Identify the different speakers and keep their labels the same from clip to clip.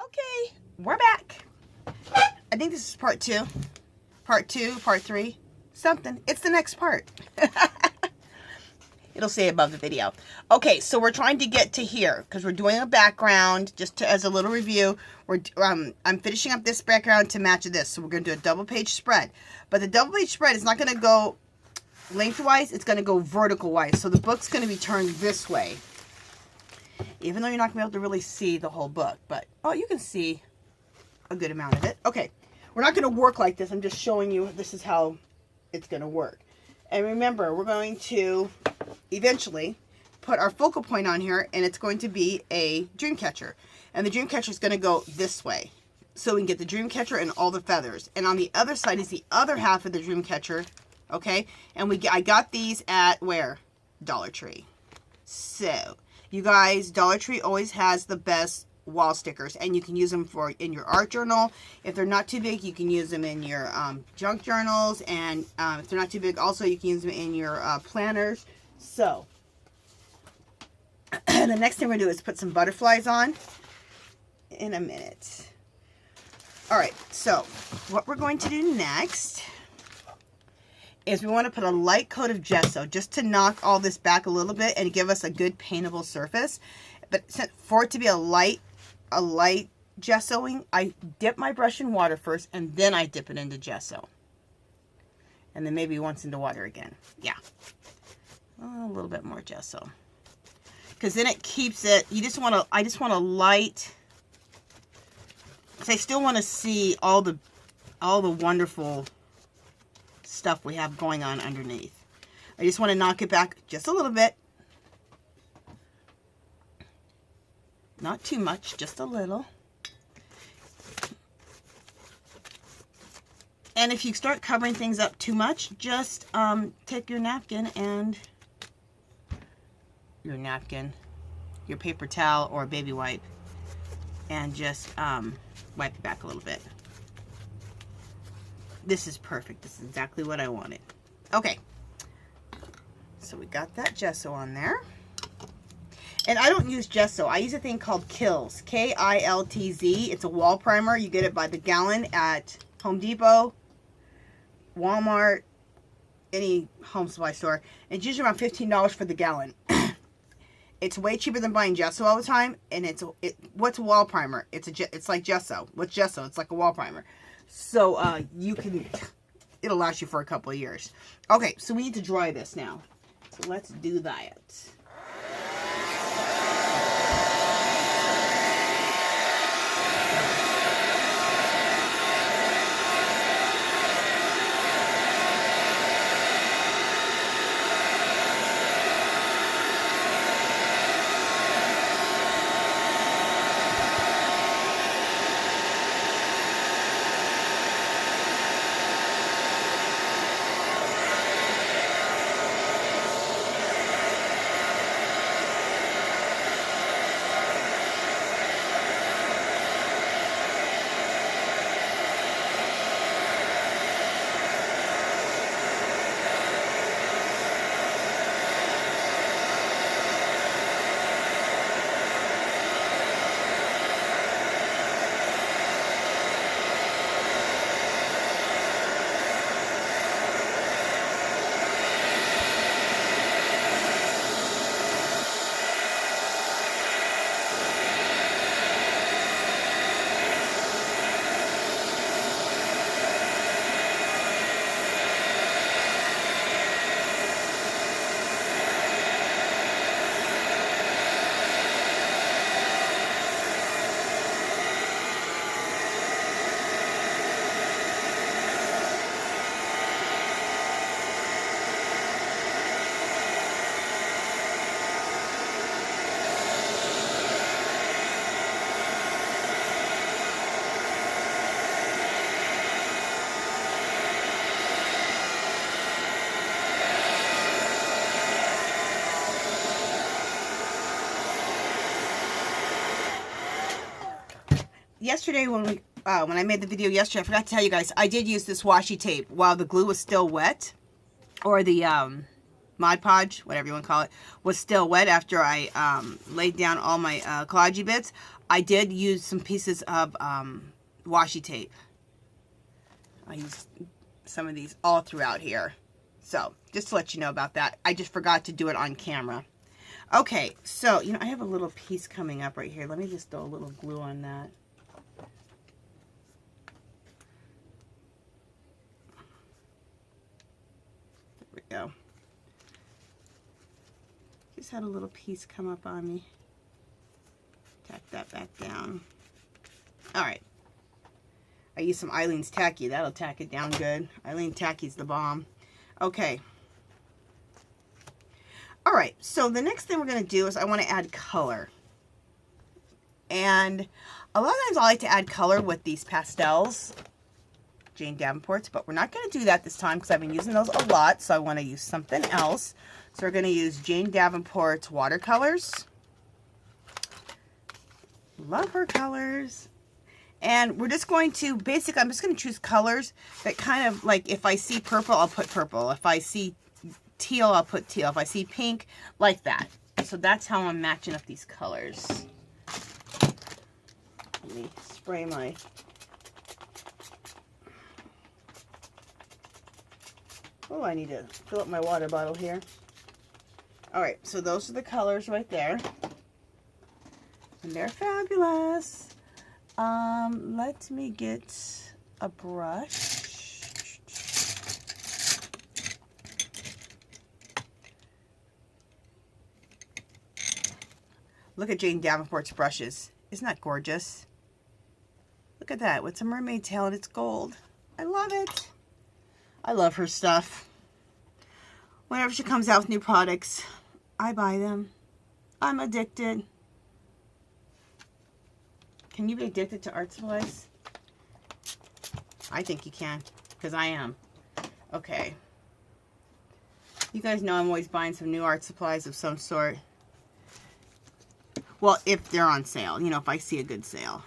Speaker 1: Okay, we're back. I think this is part 2. Part 2, part 3, something. It's the next part. It'll say above the video. Okay, so we're trying to get to here because we're doing a background just as a little review. I'm finishing up this background to match this, so we're going to do a double page spread. But the double page spread is not going to go lengthwise, it's going to go vertical wise. So the book's going to be turned this way. Even though you're not going to be able to really see the whole book, but oh, you can see a good amount of it. Okay, we're not going to work like this. I'm just showing you this is how it's going to work. And remember, we're going to eventually put our focal point on here, and it's going to be a dream catcher. And the dream catcher is going to go this way. So we can get the dream catcher and all the feathers. And on the other side is the other half of the dream catcher. Okay? And I got these at where? Dollar Tree. So, you guys, Dollar Tree always has the best wall stickers, and you can use them in your art journal. If they're not too big, you can use them in your junk journals, and if they're not too big, also you can use them in your planners. So the next thing we're gonna do is put some butterflies on in a minute. All right, so what we're going to do next is we want to put a light coat of gesso just to knock all this back a little bit and give us a good paintable surface. But for it to be a light gessoing, I dip my brush in water first, and then I dip it into gesso. And then maybe once into water again. Yeah. A little bit more gesso. Because then it keeps it, I just want to light, because I still want to see all the wonderful stuff we have going on underneath. I just want to knock it back just a little bit. Not too much, just a little. And if you start covering things up too much, just take your napkin and your paper towel or baby wipe, and just wipe it back a little bit. This is perfect. This is exactly what I wanted. Okay. So we got that gesso on there. And I don't use gesso. I use a thing called Kilz. K-I-L-T-Z. It's a wall primer. You get it by the gallon at Home Depot, Walmart, any home supply store. And it's usually around $15 for the gallon. It's way cheaper than buying gesso all the time. And what's a wall primer? It's like gesso. What's gesso? It's like a wall primer. So it'll last you for a couple of years. Okay, so we need to dry this now. So let's do that. Yesterday when I made the video yesterday, I forgot to tell you guys, I did use this washi tape while the glue was still wet, or the Mod Podge, whatever you want to call it, was still wet after I laid down all my collage bits. I did use some pieces of washi tape. I used some of these all throughout here. So, just to let you know about that. I just forgot to do it on camera. Okay, so, you know, I have a little piece coming up right here. Let me just throw a little glue on that. There we go. Just had a little piece come up on me. Tack that back down. Alright. I used some Eileen's Tacky. That'll tack it down good. Eileen Tacky's the bomb. Okay. Alright, so the next thing we're going to do is I want to add color. And a lot of times I like to add color with these pastels, Jane Davenport's, but we're not going to do that this time because I've been using those a lot, so I want to use something else. So we're going to use Jane Davenport's watercolors. Love her colors. And we're just going to, basically, I'm just going to choose colors that kind of, like, if I see purple, I'll put purple. If I see teal, I'll put teal. If I see pink, like that. So that's how I'm matching up these colors. Let me spray my... Oh, I need to fill up my water bottle here. Alright, so those are the colors right there. And they're fabulous. Let me get a brush. Look at Jane Davenport's brushes. Isn't that gorgeous? Look at that. With a mermaid tail and it's gold. I love it. I love her stuff. Whenever she comes out with new products, I buy them. I'm addicted. Can you be addicted to art supplies? I think you can, because I am. Okay. You guys know I'm always buying some new art supplies of some sort. Well, if they're on sale. You know, if I see a good sale.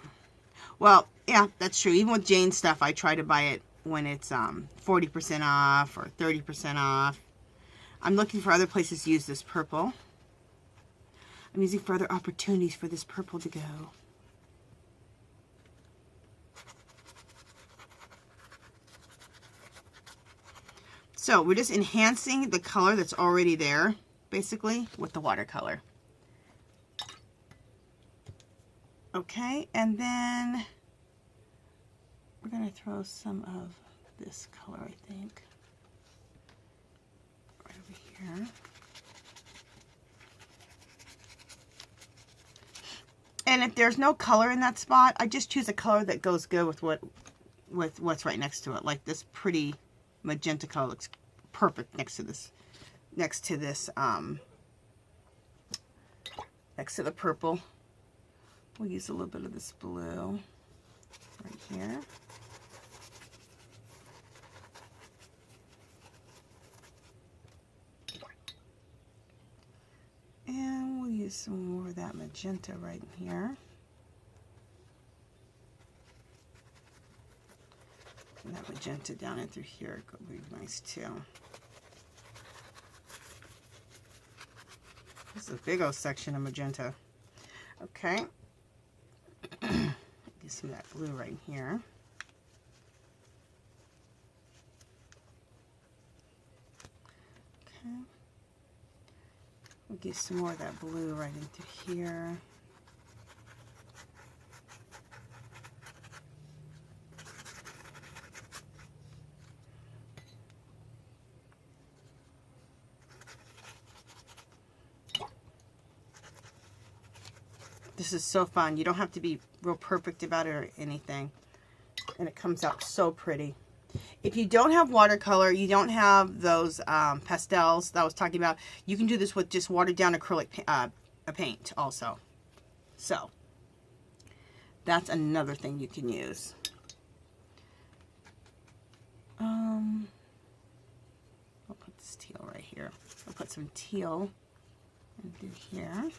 Speaker 1: Well, yeah, that's true. Even with Jane's stuff, I try to buy it when it's 40% off or 30% off. I'm looking for other places to use this purple. I'm using for other opportunities for this purple to go. So we're just enhancing the color that's already there, basically, with the watercolor. Okay, and then we're going to throw some of this color, I think, right over here. And if there's no color in that spot, I just choose a color that goes good with what's right next to it. Like this pretty magenta color looks perfect next to this next to the purple. We'll use a little bit of this blue right here. And we'll use some more of that magenta right here. And that magenta down in through here could be nice too. This is a big old section of magenta. Okay. Get some of that blue right here. Okay. We'll get some more of that blue right in through here. This is so fun. You don't have to be real perfect about it or anything. And it comes out so pretty. If you don't have watercolor, you don't have those pastels that I was talking about, you can do this with just watered down acrylic paint also. So, that's another thing you can use. I'll put this teal right here. I'll put some teal into here.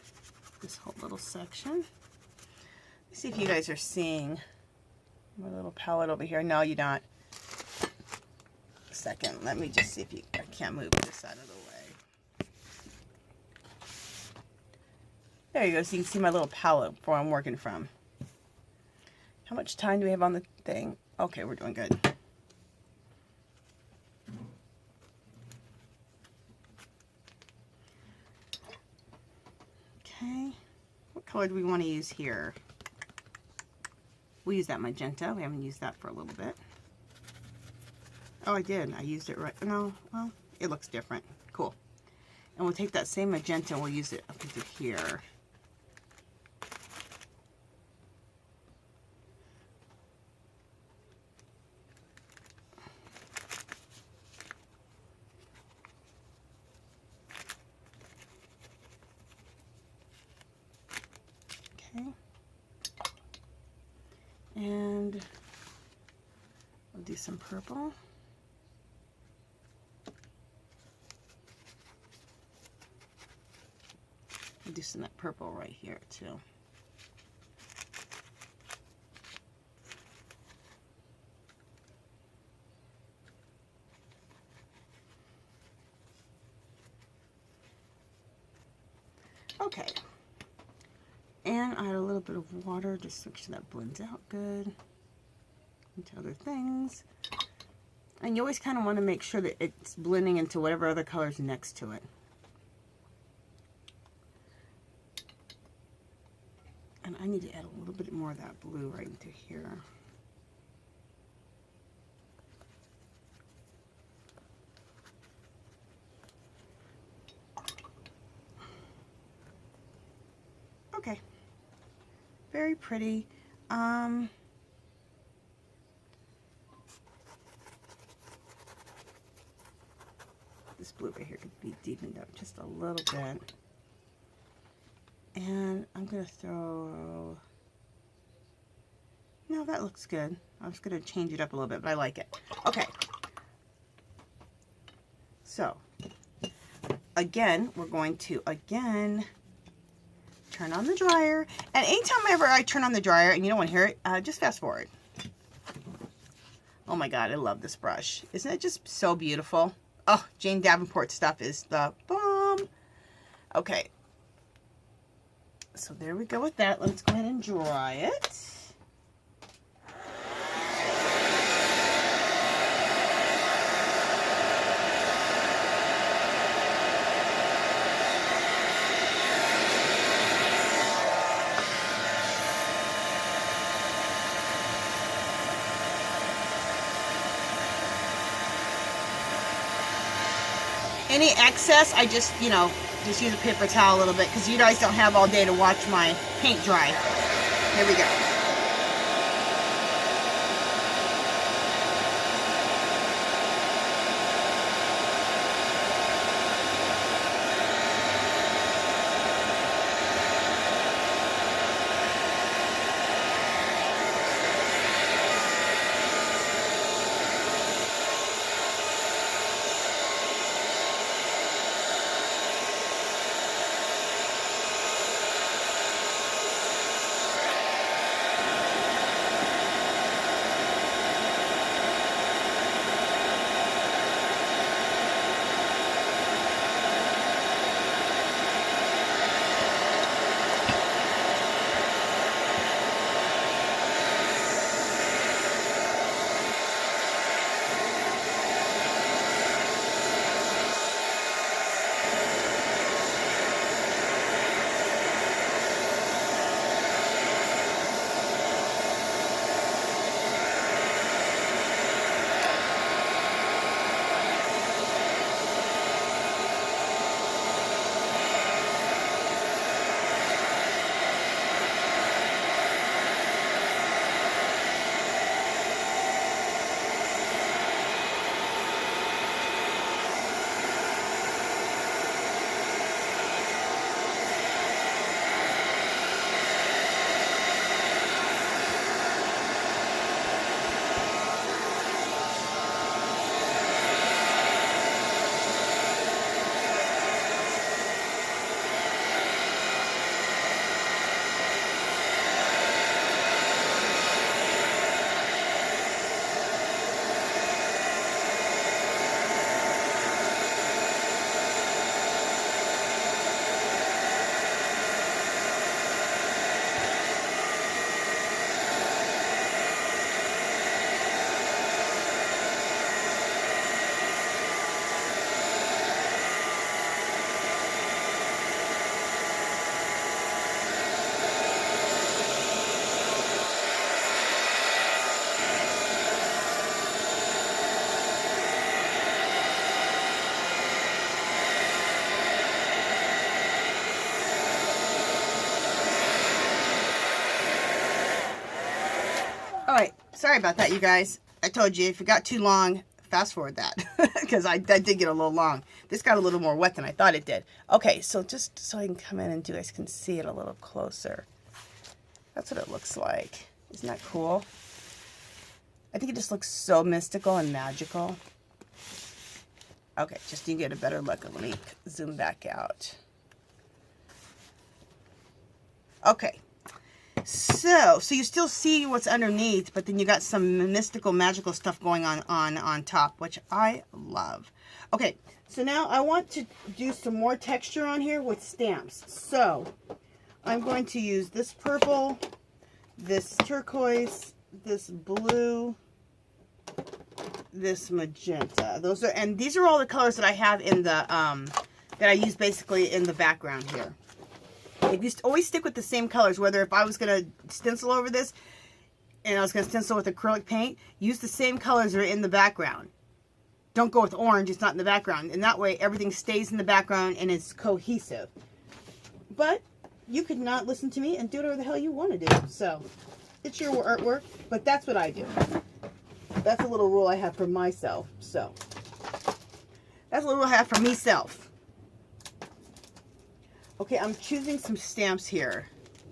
Speaker 1: This whole little section. Let's see if you guys are seeing my little palette over here. No, you're not. A second. Let me just see if I can't move this out of the way. There you go, so you can see my little palette where I'm working from. How much time do we have on the thing? Okay, we're doing good. Okay, what color do we want to use here? We'll use that magenta. We haven't used that for a little bit. Oh, I did. I used it right. No, well, it looks different. Cool. And we'll take that same magenta and we'll use it up into here. Okay. And we'll do some purple. We'll do some of that purple right here too. Okay. And I add a little bit of water just to make sure that blends out good into other things. And you always kind of want to make sure that it's blending into whatever other color's next to it. And I need to add a little bit more of that blue right into here. Okay. Very pretty. This blue right here could be deepened up just a little bit. And I'm going to throw... No, that looks good. I was going to change it up a little bit, but I like it. Okay. So, again, we're going to, turn on the dryer. And anytime ever I turn on the dryer and you don't want to hear it, just fast forward. Oh my God, I love this brush. Isn't it just so beautiful? Oh, Jane Davenport stuff is the bomb. Okay. So there we go with that. Let's go ahead and dry it. Any excess, I just, just use a paper towel a little bit because you guys don't have all day to watch my paint dry. Here we go. sorry about that, you guys. I told you, if it got too long, fast forward that. Because that did get a little long. This got a little more wet than I thought it did. Okay, so just so I can come in and you guys can see it a little closer. That's what it looks like. Isn't that cool? I think it just looks so mystical and magical. Okay, just to get a better look, let me zoom back out. Okay, so you still see what's underneath, but then you got some mystical, magical stuff going on top, which I love. Okay, so now I want to do some more texture on here with stamps. So I'm going to use this purple, this turquoise, this blue, this magenta. And these are all the colors that I have in the that I use basically in the background here. If you always stick with the same colors, whether if I was going to stencil over this and I was going to stencil with acrylic paint, use the same colors that are in the background. Don't go with orange, it's not in the background. And that way everything stays in the background and it's cohesive. But you could not listen to me and do whatever the hell you want to do. So it's your artwork, but that's what I do. That's a little rule I have for myself. So that's a little rule I have for myself. Okay, I'm choosing some stamps here.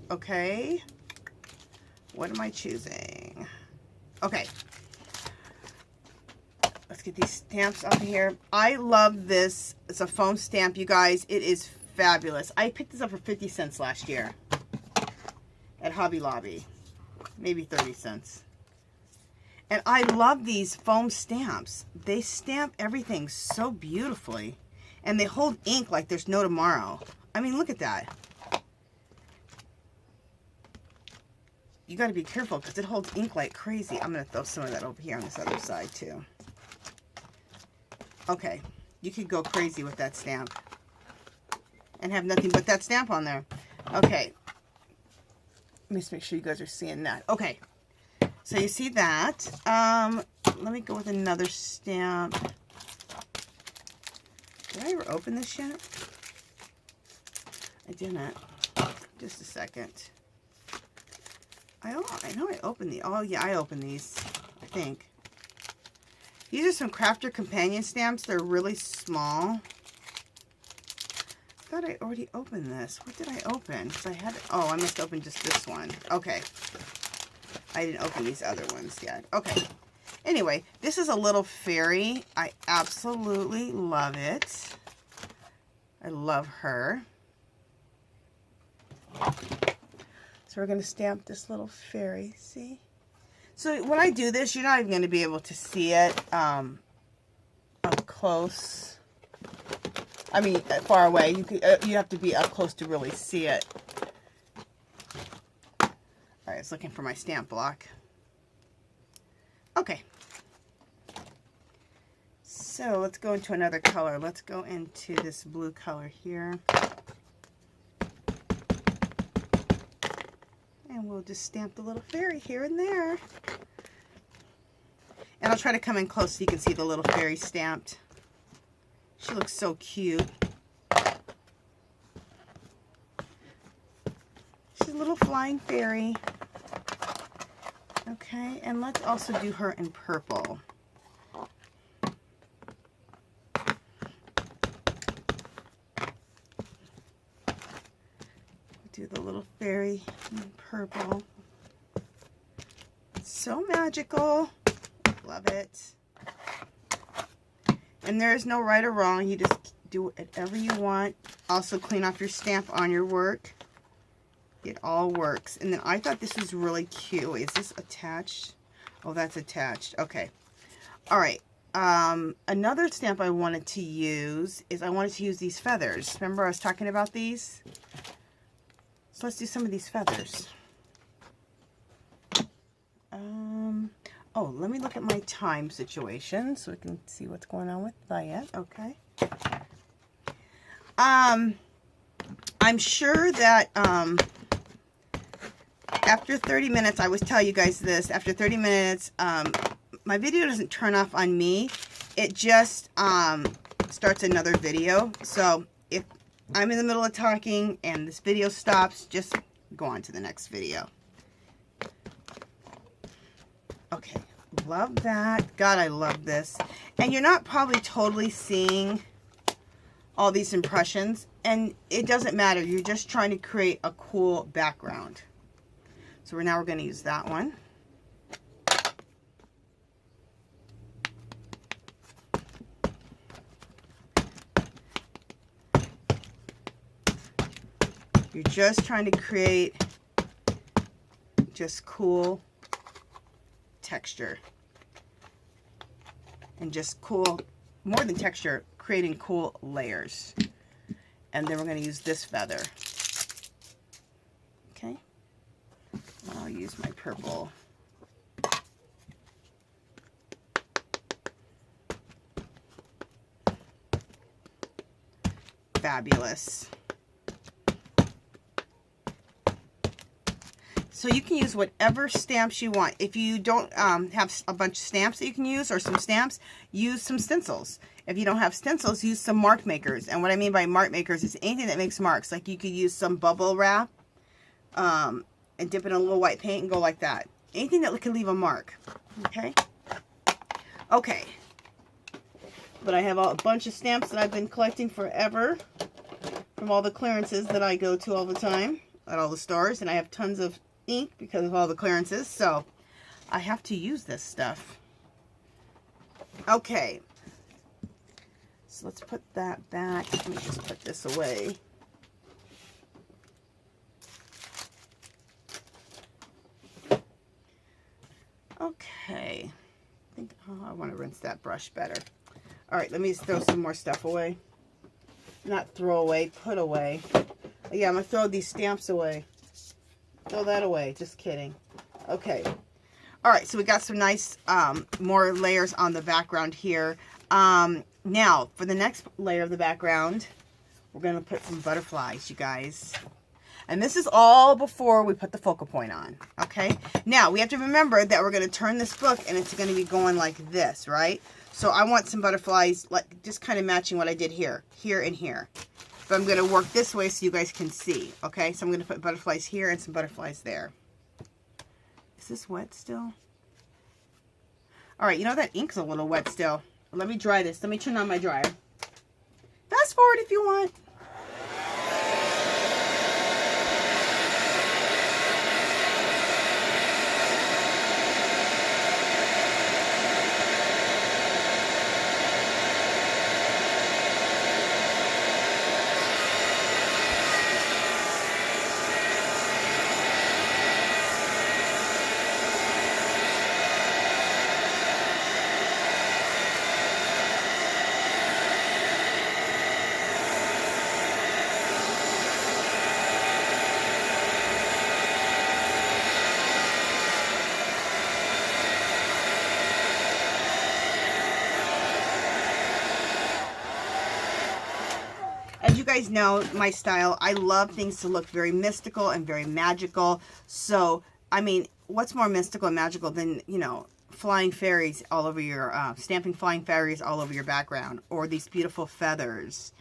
Speaker 1: Okay. What am I choosing? Okay. Let's get these stamps up here. I love this. It's a foam stamp, you guys. It is fabulous. I picked this up for 50 cents last year at Hobby Lobby. Maybe 30 cents. And I love these foam stamps. They stamp everything so beautifully. And they hold ink like there's no tomorrow. I mean, look at that. You got to be careful because it holds ink like crazy. I'm going to throw some of that over here on this other side too. Okay, you could go crazy with that stamp and have nothing but that stamp on there. Okay, let me just make sure you guys are seeing that. Okay, so you see that. Let me go with another stamp. Did I ever open this yet? I didn't. Just a second. I know I opened these. Oh yeah, I opened these, I think. These are some Crafter Companion stamps. They're really small. I thought I already opened this. What did I open? Because I had, oh, I must open just this one. Okay. I didn't open these other ones yet. Okay. Anyway, this is a little fairy. I absolutely love it. I love her. So we're going to stamp this little fairy, see? So when I do this, you're not even going to be able to see it up close. I mean, far away. You have to be up close to really see it. All right, I was looking for my stamp block. Okay. So let's go into another color. Let's go into this blue color here. And we'll just stamp the little fairy here and there. And I'll try to come in close so you can see the little fairy stamped. She looks so cute. She's a little flying fairy. Okay, and let's also do her in purple. Do the little fairy in purple. It's so magical. Love it. And there is no right or wrong. You just do whatever you want. Also clean off your stamp on your work. It all works. And then I thought this was really cute. Wait, is this attached? Oh, that's attached. Okay. All right. Another stamp I wanted to use is I wanted to use these feathers. Remember I was talking about these? So let's do some of these feathers. Oh, let me look at my time situation so we can see what's going on with that. Okay. I'm sure that after 30 minutes, I always tell you guys this, after 30 minutes, my video doesn't turn off on me. It just starts another video. So if I'm in the middle of talking and this video stops, just go on to the next video. Okay, love that. God, I love this. And you're not probably totally seeing all these impressions, and it doesn't matter. You're just trying to create a cool background. So now we're going to use that one. You're just trying to create just cool texture. And just cool, more than texture, creating cool layers. And then we're going to use this feather. Okay. I'll use my purple. Fabulous. So you can use whatever stamps you want. If you don't have a bunch of stamps that you can use, or some stamps, use some stencils. If you don't have stencils, use some mark makers. And what I mean by mark makers is anything that makes marks. Like you could use some bubble wrap and dip it in a little white paint and go like that. Anything that can leave a mark. Okay? Okay. But I have a bunch of stamps that I've been collecting forever from all the clearances that I go to all the time at all the stores. And I have tons of ink because of all the clearances, so I have to use this stuff. Okay, so let's put that back. Let me just put this away. Okay, I think I want to rinse that brush better. All right, let me just throw some more stuff away. Not throw away, put away. Yeah, I'm gonna throw these stamps away. Throw that away. Just kidding. Okay. All right. So we got some nice more layers on the background here. Now, for the next layer of the background, we're going to put some butterflies, you guys. And this is all before we put the focal point on. Okay. Now, we have to remember that we're going to turn this book and it's going to be going like this, right? So I want some butterflies, like just kind of matching what I did here, here, and here. But I'm going to work this way so you guys can see. Okay, so I'm going to put butterflies here and some butterflies there. Is this wet still? All right, you know that ink's a little wet still. Let me dry this. Let me turn on my dryer. Fast forward if you want. As you guys know, my style, I love things to look very mystical and very magical. So, I mean, what's more mystical and magical than, you know, flying fairies all over your, stamping flying fairies all over your background, or these beautiful feathers.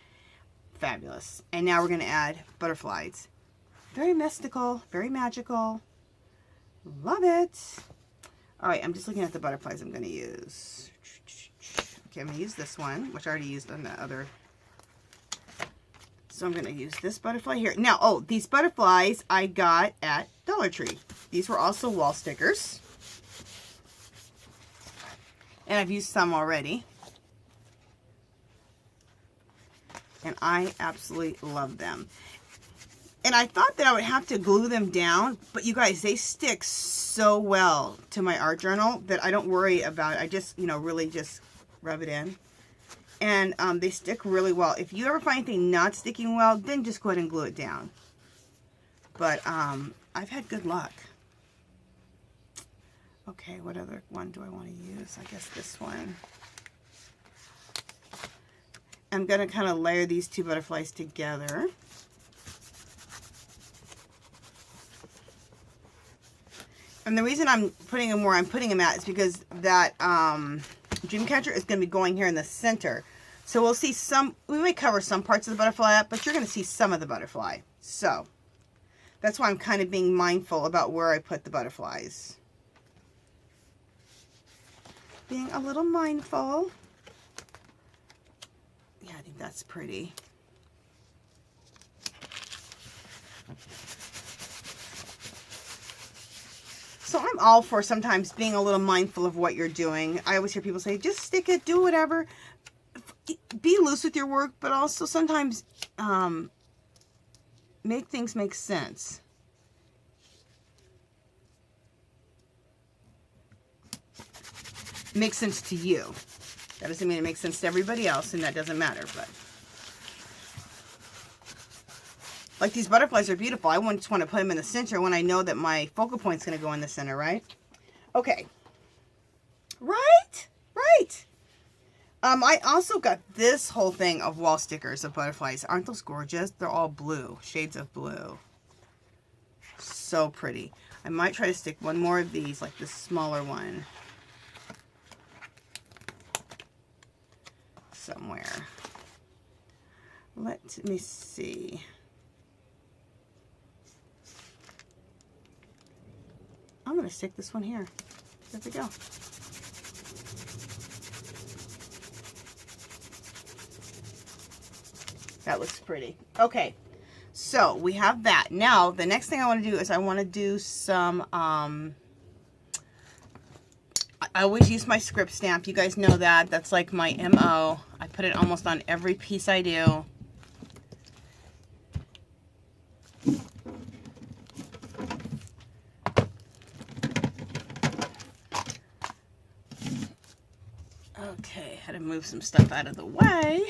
Speaker 1: Fabulous. And now we're going to add butterflies. Very mystical, very magical. Love it. All right, I'm just looking at the butterflies I'm going to use. Okay, I'm going to use this one, which I already used on the other. So I'm going to use this butterfly here. Now, oh, these butterflies I got at Dollar Tree. These were also wall stickers. And I've used some already. And I absolutely love them. And I thought that I would have to glue them down, but you guys, they stick so well to my art journal that I don't worry about it. I just, you know, really just rub it in. And they stick really well. If you ever find anything not sticking well, then just go ahead and glue it down. But I've had good luck. Okay, what other one do I want to use? I guess this one. I'm going to kind of layer these two butterflies together. And the reason I'm putting them where I'm putting them at is because that Dreamcatcher is going to be going here in the center. So we'll see some, we may cover some parts of the butterfly up, but you're going to see some of the butterfly. So that's why I'm kind of being mindful about where I put the butterflies. being a little mindful. Yeah, I think that's pretty. So I'm all for sometimes being a little mindful of what you're doing. I always hear people say, just stick it, do whatever. Be loose with your work, but also sometimes make things make sense. Makes sense to you. That doesn't mean it makes sense to everybody else, and that doesn't matter, but. Like these butterflies are beautiful. I just want to put them in the center when I know that my focal point's going to go in the center, right? Okay. Right? Right. I also got this whole thing of wall stickers of butterflies. Aren't those gorgeous? They're all blue. Shades of blue. So pretty. I might try to stick one more of these, like this smaller one. Somewhere. Let me see. I'm going to stick this one here. There we go. That looks pretty. Okay, so we have that. Now, the next thing I want to do is I want to do some, I always use my script stamp. You guys know that. That's like my MO. I put it almost on every piece I do. Okay, had to move some stuff out of the way.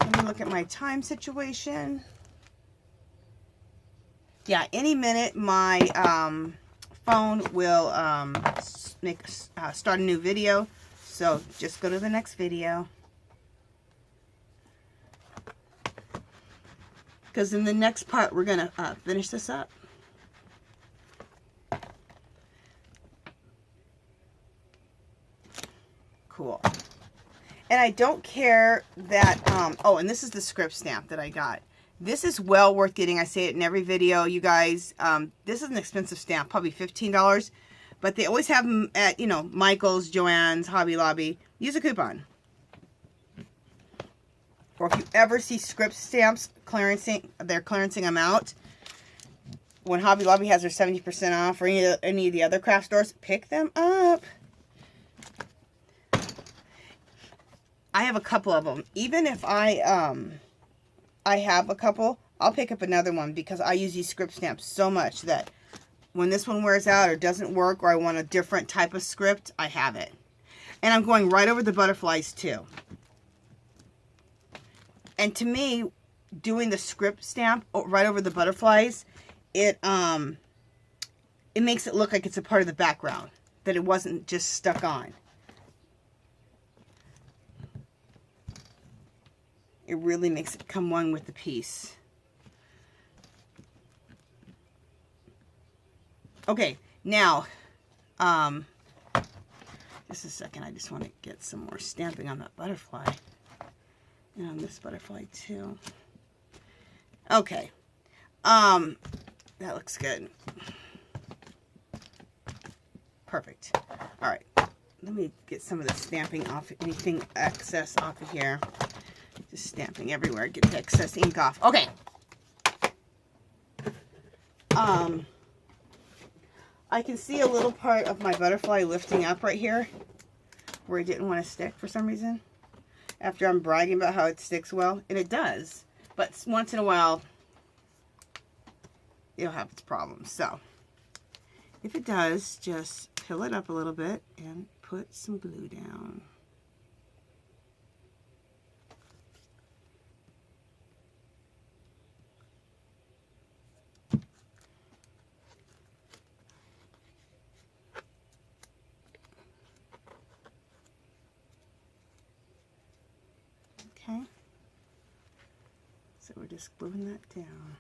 Speaker 1: Let me look at my time situation. Yeah, any minute my phone will start a new video. So just go to the next video. Because in the next part, we're going to finish this up. Cool. And I don't care that, oh, and this is the script stamp that I got. This is well worth getting. I say it in every video, you guys. This is an expensive stamp, probably $15. But they always have them at, you know, Michael's, Joann's, Hobby Lobby. Use a coupon. Or if you ever see script stamps they're clearancing them out. When Hobby Lobby has their 70% off or any of the other craft stores, pick them up. I have a couple of them. Even if I have a couple, I'll pick up another one because I use these script stamps so much that when this one wears out or doesn't work or I want a different type of script, I have it. And I'm going right over the butterflies too. And to me, doing the script stamp right over the butterflies, it makes it look like it's a part of the background, that it wasn't just stuck on. It really makes it come one with the piece. Okay, now, just a second. I just want to get some more stamping on that butterfly. And on this butterfly too. Okay. That looks good. Perfect. All right. Let me get some of the stamping off, anything excess off of here. Just stamping everywhere. Get the excess ink off. Okay. I can see a little part of my butterfly lifting up right here where it didn't want to stick for some reason. After I'm bragging about how it sticks well, and it does, but once in a while it'll have its problems. So if it does, just fill it up a little bit and put some glue down. Okay, so we're just gluing that down.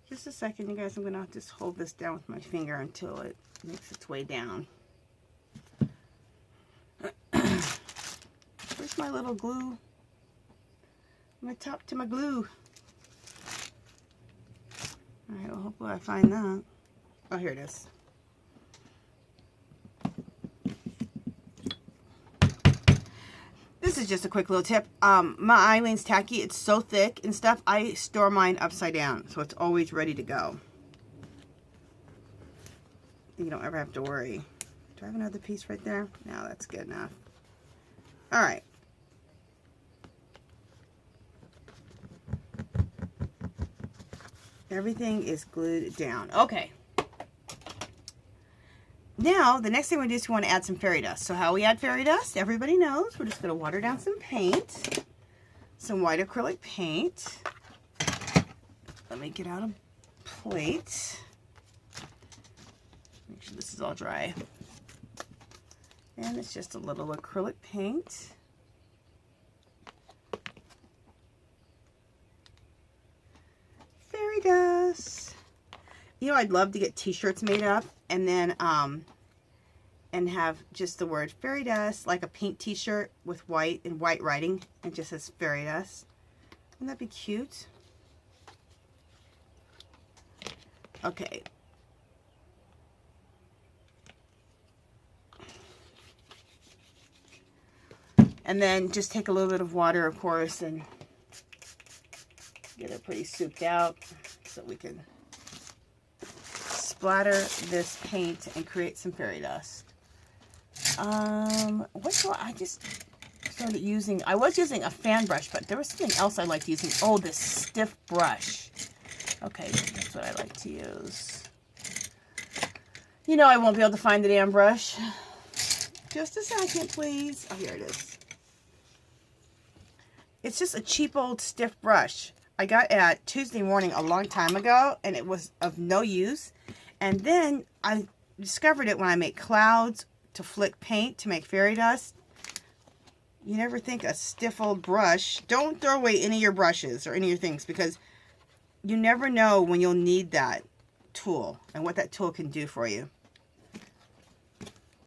Speaker 1: Just a second, you guys. I'm going to just hold this down with my finger until it makes its way down. Where's my little glue? My top to my glue. Alright, well, hopefully I find that. Oh, here it is. This is just a quick little tip. My Eileen's tacky. It's so thick and stuff. I store mine upside down, so it's always ready to go. You don't ever have to worry. Do I have another piece right there? No, that's good enough. All right. Everything is glued down. Okay. Now, the next thing we do is we want to add some fairy dust. So how we add fairy dust, everybody knows. We're just going to water down some paint. Some white acrylic paint. Let me get out a plate. Make sure this is all dry. And it's just a little acrylic paint. Fairy dust. You know, I'd love to get t-shirts made up and then and have just the word fairy dust, like a pink t-shirt with white and white writing, and just says fairy dust. Wouldn't that be cute? Okay. And then just take a little bit of water, of course, and get it pretty souped out so we can splatter this paint and create some fairy dust. What do I just started using? I was using a fan brush, but there was something else I liked using. Oh, this stiff brush. Okay, that's what I like to use. You know I won't be able to find the damn brush. Just a second, please. Oh, here it is. It's just a cheap old stiff brush. I got at Tuesday morning a long time ago, and it was of no use. And then I discovered it when I make clouds to flick paint to make fairy dust. You never think a stiff old brush. Don't throw away any of your brushes or any of your things, because you never know when you'll need that tool and what that tool can do for you.